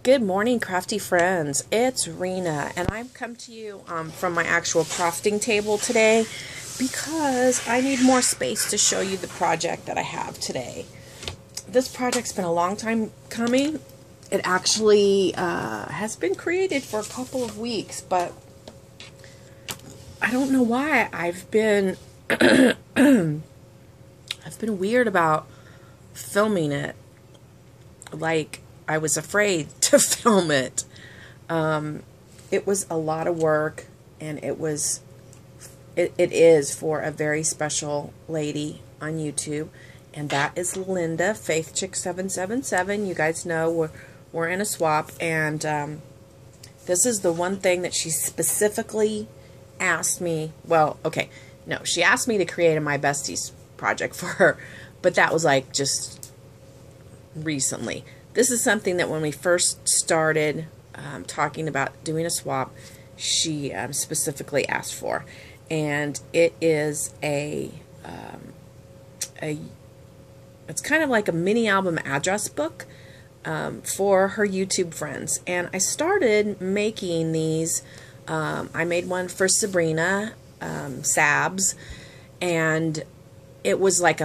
Good morning, crafty friends. It's Rena, and I've come to you from my actual crafting table today because I need more space to show you the project that I have today. This project's been a long time coming. It actually has been created for a couple of weeks, but I don't know why I've been weird about filming it. Like, I was afraid to film it. It was a lot of work, and it is for a very special lady on YouTube, and that is Linda, FaythChik777. You guys know we're in a swap, and this is the one thing that she specifically asked me. Well, okay, no, she asked me to create a My Besties project for her, but that was like just recently. This is something that when we first started talking about doing a swap, she specifically asked for, and it is it's kind of like a mini album address book for her YouTube friends. And I started making these. I made one for Sabrina Sabs, and it was like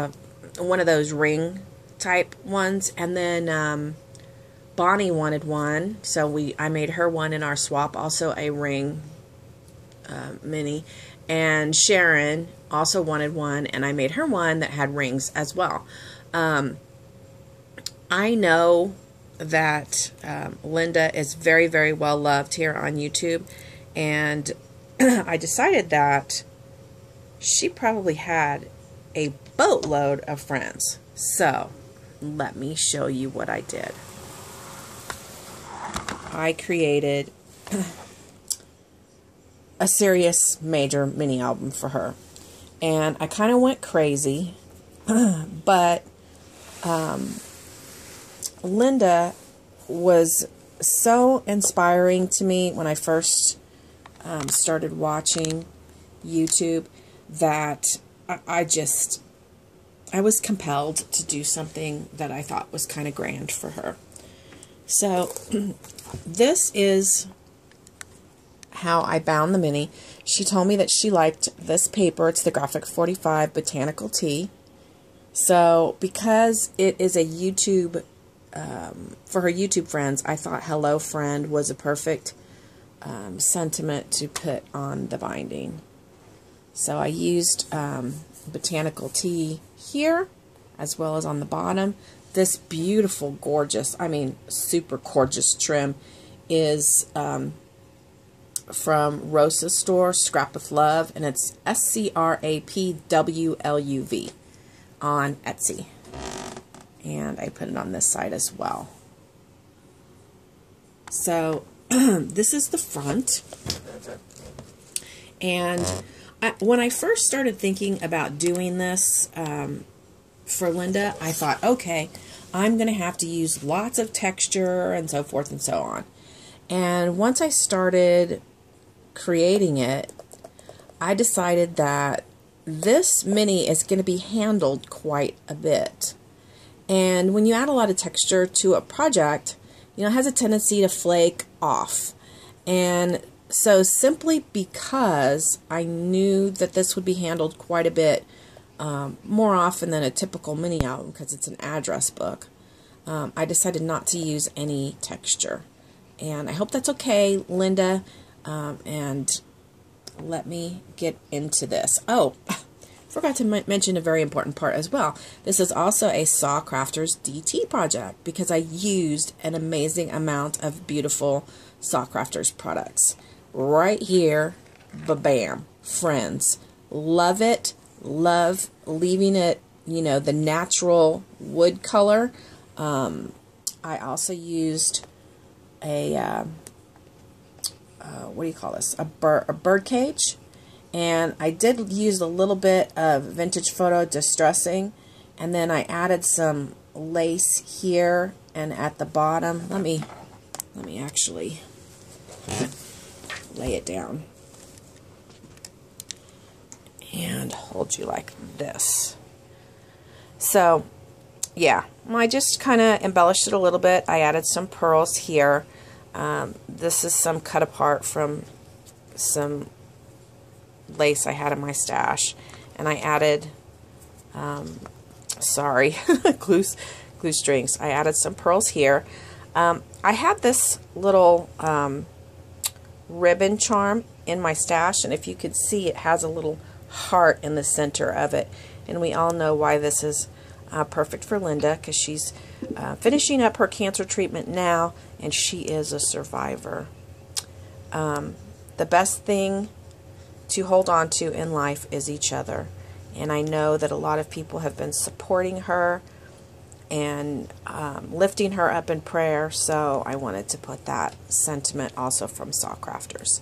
one of those ring type ones, and then Bonnie wanted one, so I made her one in our swap, also a ring mini, and Sharon also wanted one, and I made her one that had rings as well. I know that Linda is very, very well loved here on YouTube, and I decided that she probably had a boatload of friends. So let me show you what I did. I created a serious major mini album for her, and I kind of went crazy, but Linda was so inspiring to me when I first started watching YouTube that I was compelled to do something that I thought was kind of grand for her. So this is how I bound the mini. She told me that she liked this paper. It's the G45 Botanical tea. So because it is a YouTube, for her YouTube friends, I thought Hello Friend was a perfect sentiment to put on the binding. So I used botanical tea here as well as on the bottom. This beautiful, gorgeous, I mean super gorgeous trim is from Rosa's store, Scrap with Love, and it's SCRAPWLUV on Etsy. And I put it on this side as well. So this is the front. And when I first started thinking about doing this for Linda, I thought, okay, I'm going to have to use lots of texture and so forth and so on. And once I started creating it, I decided that this mini is going to be handled quite a bit. And when you add a lot of texture to a project, you know, it has a tendency to flake off. And so simply because I knew that this would be handled quite a bit more often than a typical mini album, because it's an address book, I decided not to use any texture. And I hope that's okay, Linda. And let me get into this. Oh, forgot to mention a very important part as well. This is also a SaCrafters DT project because I used an amazing amount of beautiful SaCrafters products. Right here, ba-bam, friends. Love it. Love leaving it, you know, the natural wood color. I also used a, what do you call this? A bird cage. And I did use a little bit of vintage photo distressing. And then I added some lace here and at the bottom. Let me actually lay it down and hold you like this. So yeah, I just kind of embellished it a little bit. I added some pearls here. This is some cut apart from some lace I had in my stash. And I added, sorry, glue strings. I added some pearls here. I had this little ribbon charm in my stash, and if you could see, it has a little heart in the center of it. And we all know why this is perfect for Linda, because she's finishing up her cancer treatment now, and she is a survivor. The best thing to hold on to in life is each other. And I know that a lot of people have been supporting her and lifting her up in prayer, so I wanted to put that sentiment also from SaCrafters.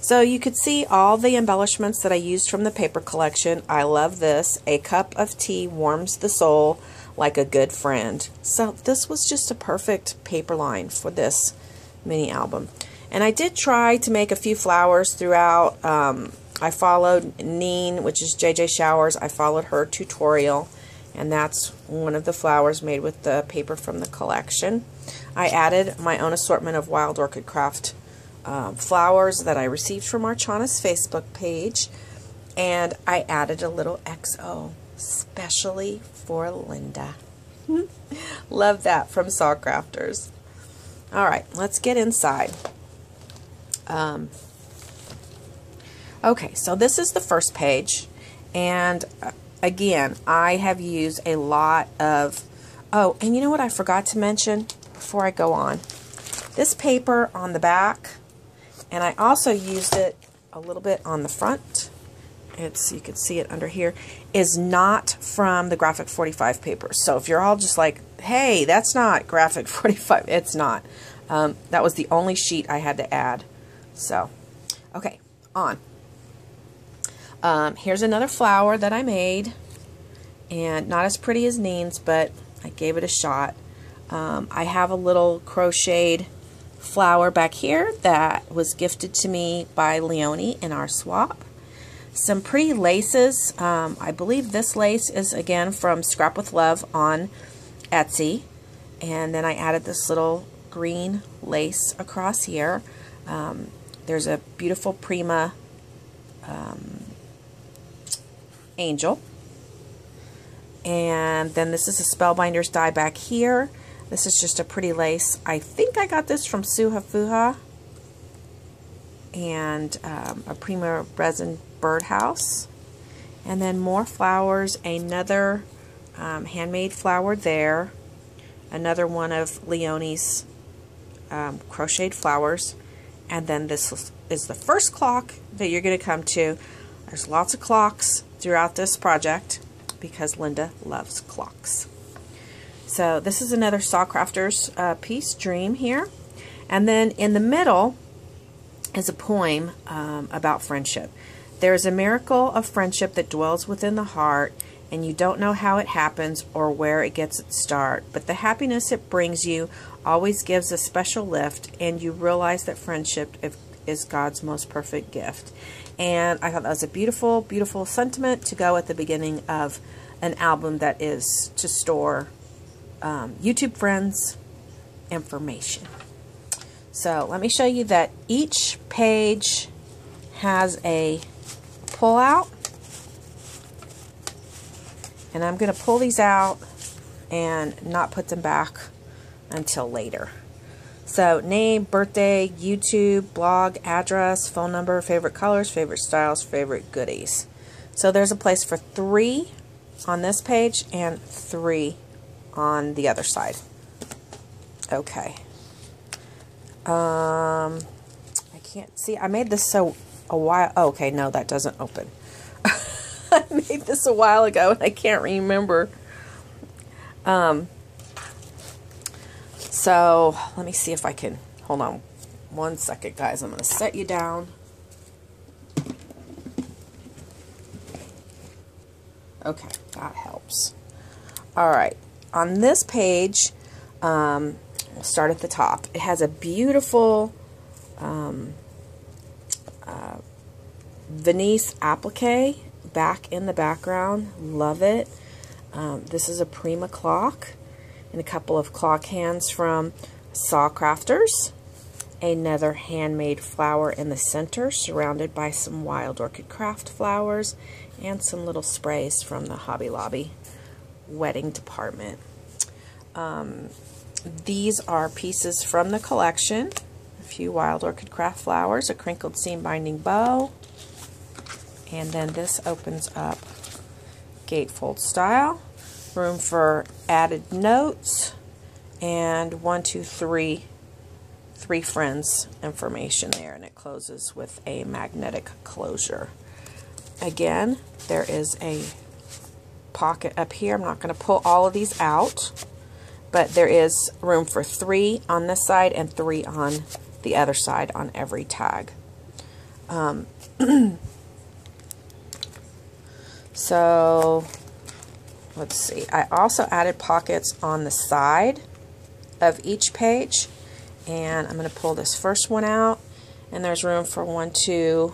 So you could see all the embellishments that I used from the paper collection. I love this. A cup of tea warms the soul like a good friend. So this was just a perfect paper line for this mini album. And I did try to make a few flowers throughout. I followed Neen, which is JJ Showers. I followed her tutorial, and that's one of the flowers made with the paper from the collection. I added my own assortment of Wild Orchid Craft flowers that I received from Archana's Facebook page, and I added a little XO specially for Linda. Love that from SaCrafters. Alright, let's get inside. Okay, so this is the first page, and again, I have used a lot of, oh, and you know what I forgot to mention before I go on? This paper on the back, and I also used it a little bit on the front, you can see it under here, is not from the Graphic 45 paper. So if you're all just like, hey, that's not Graphic 45, it's not. That was the only sheet I had to add. So, okay, on. Here's another flower that I made, and not as pretty as Neen's, but I gave it a shot. I have a little crocheted flower back here that was gifted to me by Leonie in our swap. Some pretty laces. I believe this lace is again from Scrap with Love on Etsy, and then I added this little green lace across here. There's a beautiful Prima angel, and then this is a Spellbinder's die back here. This is just a pretty lace. I think I got this from Suha Fuha, and a Prima resin birdhouse, and then more flowers, another handmade flower there, another one of Leonie's crocheted flowers, and then this is the first clock that you're going to come to. There's lots of clocks throughout this project because Linda loves clocks. So this is another SaCrafters piece, Dream here. And then in the middle is a poem about friendship. There is a miracle of friendship that dwells within the heart, and you don't know how it happens or where it gets its start, but the happiness it brings you always gives a special lift, and you realize that friendship is God's most perfect gift. And I thought that was a beautiful, beautiful sentiment to go at the beginning of an album that is to store YouTube friends information. So let me show you that each page has a pull out, and I'm going to pull these out and not put them back until later. So name, birthday, YouTube, blog, address, phone number, favorite colors, favorite styles, favorite goodies. So there's a place for 3 on this page and 3 on the other side. Okay. I can't see. I made this a while. Oh, okay, no, that doesn't open. I made this a while ago and I can't remember. So let me see if I can. Hold on one second, guys. I'm going to set you down. Okay, that helps. All right. On this page, we'll start at the top. It has a beautiful Venice applique back in the background. Love it. This is a Prima clock and a couple of clock hands from SaCrafters. Another handmade flower in the center, surrounded by some wild orchid craft flowers and some little sprays from the Hobby Lobby wedding department. These are pieces from the collection. A few wild orchid craft flowers, a crinkled seam binding bow, and then this opens up gatefold style. Room for added notes, and 1, 2, 3 friends information there, and it closes with a magnetic closure. Again, there is a pocket up here. I'm not going to pull all of these out, but there is room for 3 on this side and 3 on the other side on every tag. So let's see. I also added pockets on the side of each page, and I'm going to pull this first one out, and there's room for 1, 2,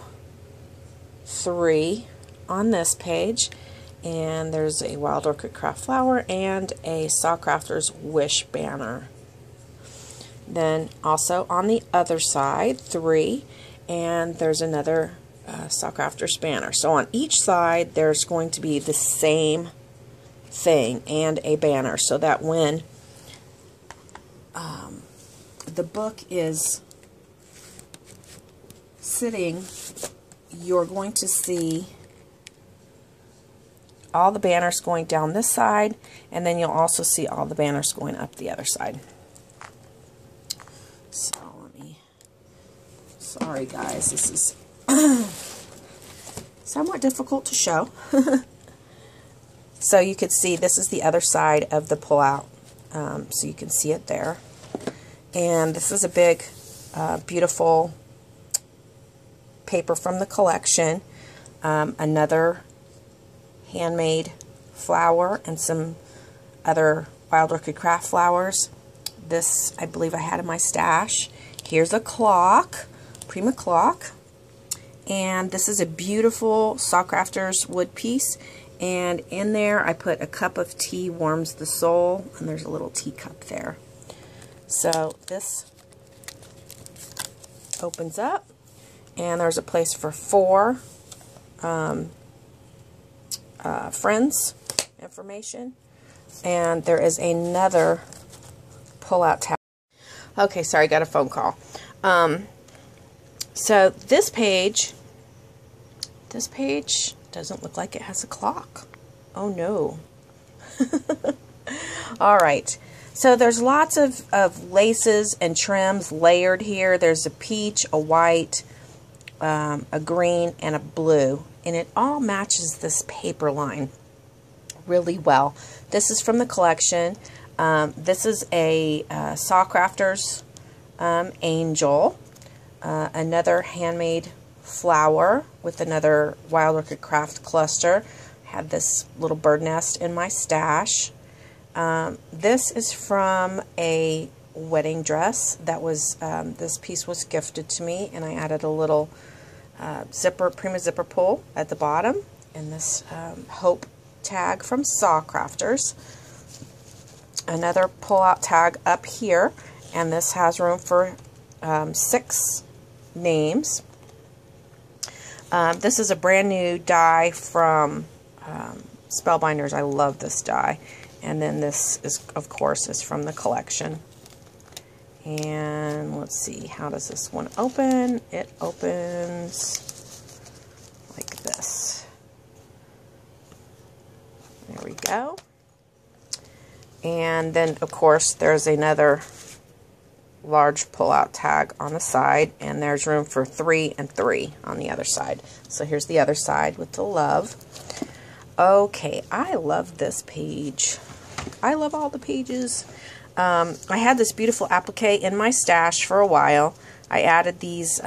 3 on this page, and there's a wild orchid craft flower and a SaCrafters wish banner. Then also on the other side, 3, and there's another SaCrafters banner. So on each side there's going to be the same thing and a banner, so that when the book is sitting, you're going to see all the banners going down this side, and then you'll also see all the banners going up the other side. So let me, sorry guys, this is somewhat difficult to show. So you could see this is the other side of the pull-out, so you can see it there. And this is a big, beautiful paper from the collection. Another handmade flower and some other wild orchid craft flowers. This, I believe I had in my stash. Here's a clock, Prima clock. And this is a beautiful SaCrafters wood piece. And in there I put a cup of tea warms the soul, and there's a little teacup there. So this opens up, and there's a place for 4 friends information, and there is another pull-out tab. Okay, sorry, got a phone call. So this page doesn't look like it has a clock. Oh no. All right. So there's lots of laces and trims layered here. There's a peach, a white, a green, and a blue. And it all matches this paper line really well. This is from the collection. This is a SaCrafters angel. Another handmade flower with another wild orchid craft cluster. Had this little bird nest in my stash. This is from a wedding dress that was, this piece was gifted to me, and I added a little Prima zipper pull at the bottom, and this hope tag from SaCrafters. Another pull-out tag up here, and this has room for 6 names. This is a brand new die from Spellbinders. I love this die. And then this is, of course, is from the collection. And let's see, how does this one open? It opens like this. There we go. And then, of course, there's another large pull-out tag on the side, and there's room for 3 and 3 on the other side. So here's the other side with the love. Okay, I love this page. I love all the pages. I had this beautiful applique in my stash for a while. I added these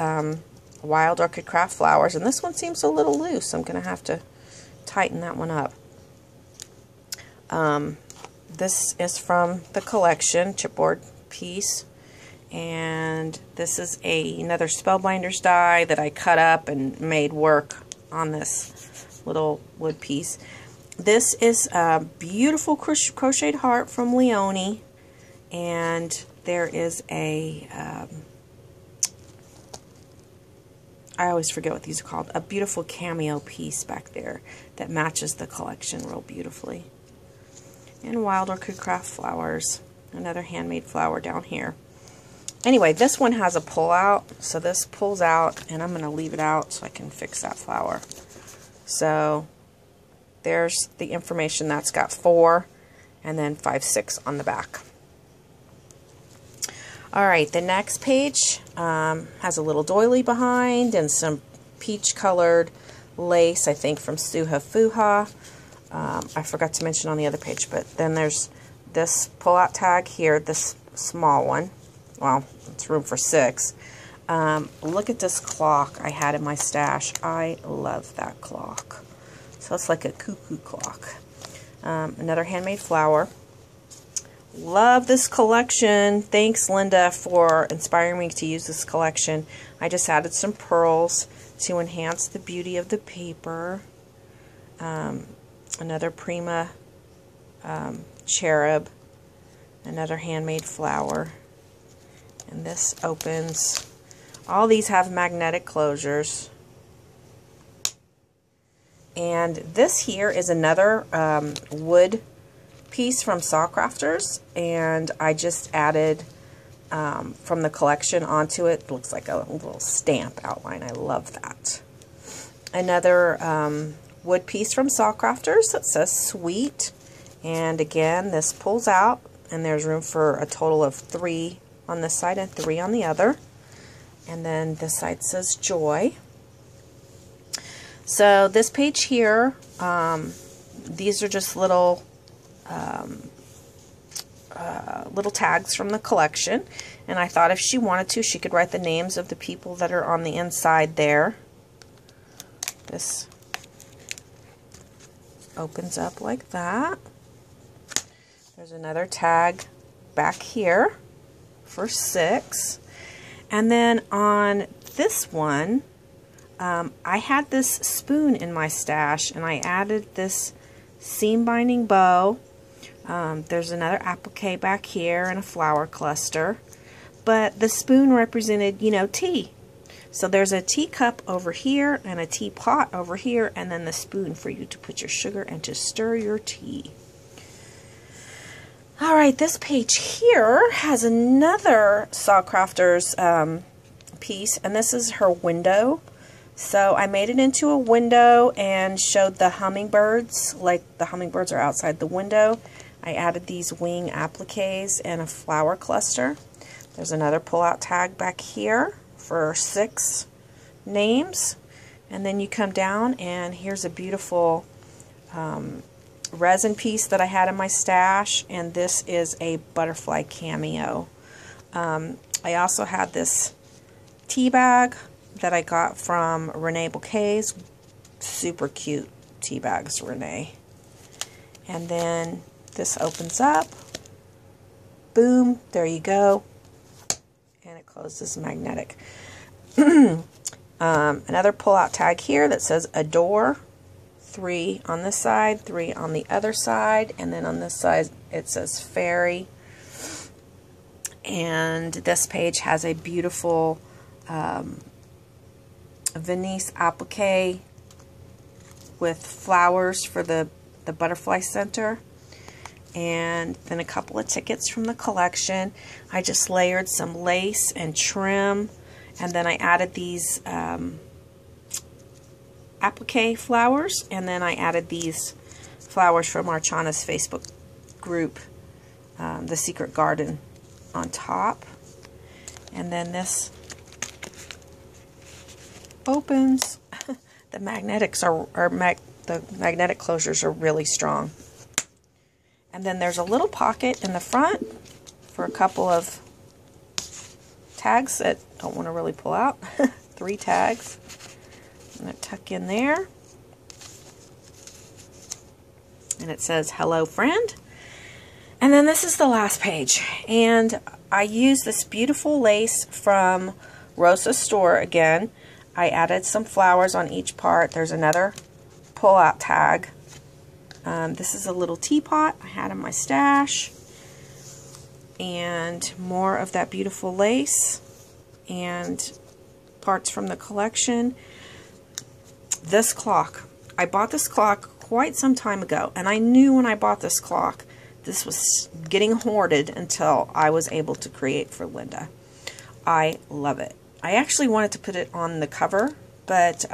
wild orchid craft flowers, and this one seems a little loose. I'm going to have to tighten that one up. This is from the collection, chipboard piece. And this is another Spellbinders die that I cut up and made work on this little wood piece. This is a beautiful crocheted heart from Leonie, and there is a, I always forget what these are called, a beautiful cameo piece back there that matches the collection real beautifully. And Wild Orchid Craft flowers, another handmade flower down here. Anyway, this one has a pull out, so this pulls out, and I'm going to leave it out so I can fix that flower. So there's the information. That's got 4 and then 5, 6 on the back. Alright, the next page has a little doily behind and some peach colored lace, I think from Suha Fuha. I forgot to mention on the other page, but then there's this pull out tag here, this small one. Well, it's room for 6. Look at this clock I had in my stash. I love that clock. So it's like a cuckoo clock. Another handmade flower. Love this collection. Thanks, Linda, for inspiring me to use this collection. I just added some pearls to enhance the beauty of the paper. Another Prima cherub. Another handmade flower. And this opens. All these have magnetic closures. And this here is another wood piece from SaCrafters, and I just added from the collection onto it. It looks like a little stamp outline. I love that. Another wood piece from SaCrafters that says Sweet, and again this pulls out, and there's room for a total of 3 on this side and 3 on the other. And then this side says Joy. So this page here, these are just little little tags from the collection, and I thought if she wanted to, she could write the names of the people that are on the inside there. This opens up like that. There's another tag back here for 6, and then on this one I had this spoon in my stash, and I added this seam binding bow. There's another applique back here and a flower cluster, but the spoon represented, you know, tea. So there's a teacup over here and a teapot over here, and then the spoon for you to put your sugar and to stir your tea. Alright, this page here has another SaCrafters piece, and this is her window. So I made it into a window and showed the hummingbirds, like the hummingbirds are outside the window. I added these wing appliques and a flower cluster. There's another pull-out tag back here for 6 names. And then you come down, and here's a beautiful resin piece that I had in my stash, and this is a butterfly cameo. I also had this tea bag that I got from Renee Bouquets. Super cute tea bags, Renee. And then this opens up. Boom, there you go. And it closes magnetic. Another pull-out tag here that says Adore. 3 on this side, 3 on the other side, and then on this side it says Fairy. And this page has a beautiful Venice applique with flowers for the butterfly center, and then a couple of tickets from the collection. I just layered some lace and trim, and then I added these applique flowers, and then I added these flowers from Archana's Facebook group, The Secret Garden, on top. And then this opens. The magnetics the magnetic closures are really strong. And then there's a little pocket in the front for a couple of tags that don't want to really pull out. 3 tags. I'm going to tuck in there. And it says, hello friend. And then this is the last page. And I used this beautiful lace from Rosa's store again. I added some flowers on each part. There's another pull-out tag This is a little teapot I had in my stash. And more of that beautiful lace. And parts from the collection. This clock. I bought this clock quite some time ago. And I knew when I bought this clock, this was getting hoarded until I was able to create for Linda. I love it. I actually wanted to put it on the cover, but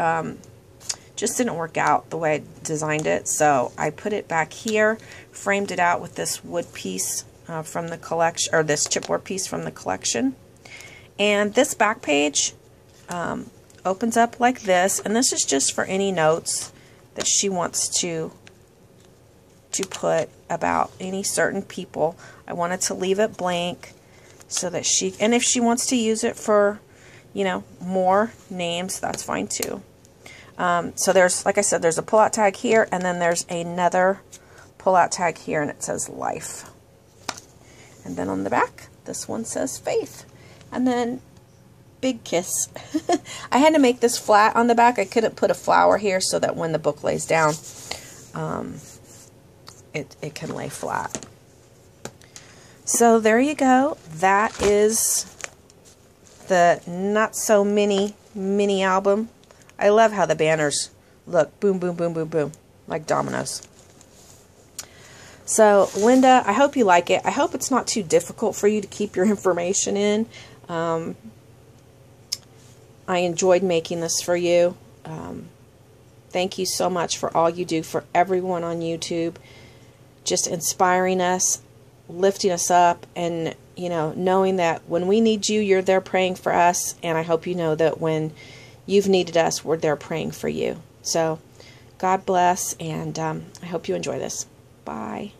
just didn't work out the way I designed it. So I put it back here, framed it out with this wood piece from the collection, or this chipboard piece from the collection. And this back page opens up like this, and this is just for any notes that she wants to put about any certain people. I wanted to leave it blank so that she, and if she wants to use it for, you know, more names, that's fine too. So there's, like I said, there's a pull-out tag here, and then there's another pull-out tag here, and it says Life. And then on the back, this one says Faith. And then big kiss. I had to make this flat on the back. I couldn't put a flower here so that when the book lays down, it can lay flat. So there you go. That is the Not So Mini album. I love how the banners look. Boom, boom, boom, boom, boom. Like dominoes. So, Linda, I hope you like it. I hope it's not too difficult for you to keep your information in. I enjoyed making this for you. Thank you so much for all you do for everyone on YouTube. Just inspiring us, lifting us up, and, you know, knowing that when we need you, you're there praying for us. And I hope you know that when you've needed us, we're there praying for you. So, God bless, and I hope you enjoy this. Bye.